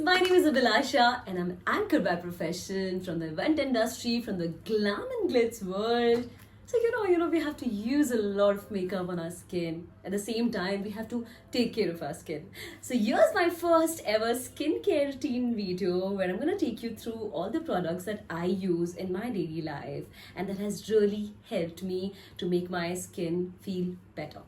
my name is Abhilasha and I'm an anchor by profession from the event industry, from the glam and glitz world. So we have to use a lot of makeup on our skin. At the same time, we have to take care of our skin. So here's my first ever skincare routine video where I'm gonna take you through all the products that I use in my daily life and that has really helped me to make my skin feel better.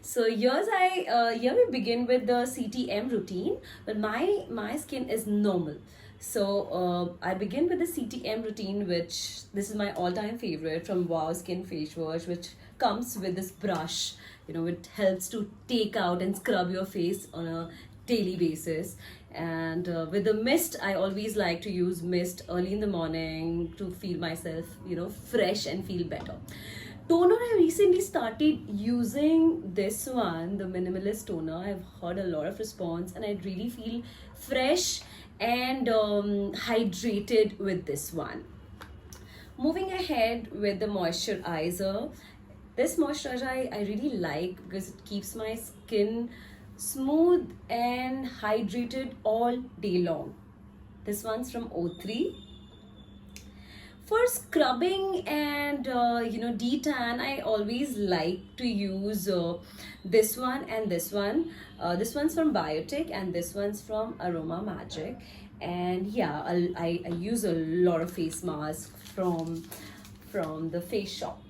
So here we begin with the CTM routine, but my skin is normal. So I begin with the CTM routine, which this is my all-time favorite from Wow Skin Face Wash, which comes with this brush. It helps to take out and scrub your face on a daily basis. And with the mist, I always like to use mist early in the morning to feel myself, fresh and feel better. Toner, I recently started using this one, the Minimalist Toner. I've heard a lot of response and I really feel fresh and hydrated with this one. Moving ahead with the moisturizer. This moisturizer I really like because it keeps my skin smooth and hydrated all day long. This one's from O3. For scrubbing and detan, I always like to use this one and this one. This one's from Biotic and this one's from Aroma Magic. And yeah, I use a lot of face masks from the Face Shop.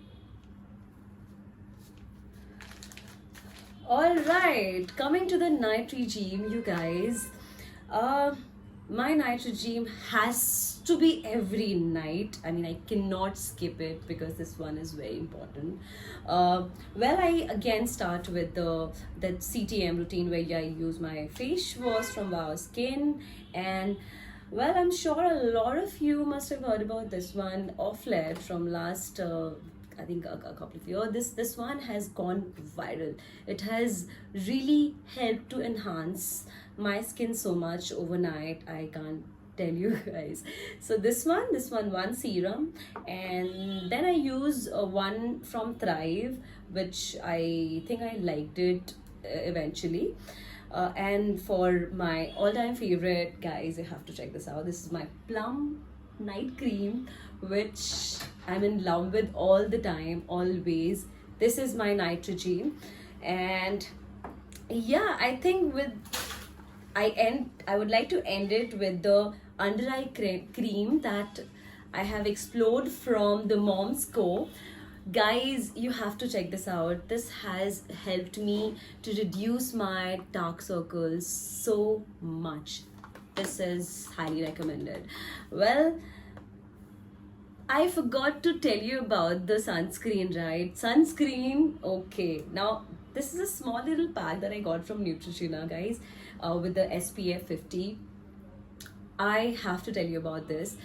All right, coming to the night regime, you guys. My night regime has to be every night. I mean, I cannot skip it because this one is very important. I again start with that CTM routine where I use my face wash from Wow Skin, and I'm sure a lot of you must have heard about this one, Offlet, from last I think a couple of years. This one has gone viral. It has really helped to enhance my skin so much overnight. I can't tell you guys. So this one serum, and then I use one from Thrive, which I think I liked it eventually. And for my all-time favorite, guys, you have to check this out. This is my Plum Night Cream, which I'm in love with all the time, always. This is my night regime. And yeah, I think I would like to end it with the under eye cream that I have explored from the Mom's Co. Guys, you have to check this out. This has helped me to reduce my dark circles so much. This is highly recommended. I forgot to tell you about the sunscreen, right? Sunscreen, okay. Now, this is a small little pack that I got from Neutrogena, guys, with the SPF 50. I have to tell you about this.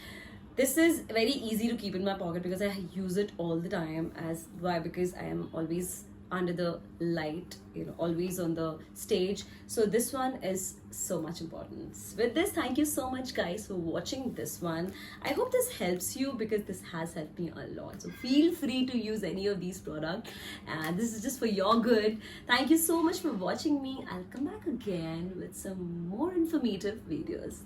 This is very easy to keep in my pocket because I use it all the time. Why? Because I am always under the light, always on the stage. So this one is so much important. With this, thank you so much, guys, for watching this one. I hope this helps you because this has helped me a lot. So feel free to use any of these products, and this is just for your good. Thank you so much for watching me. I'll come back again with some more informative videos.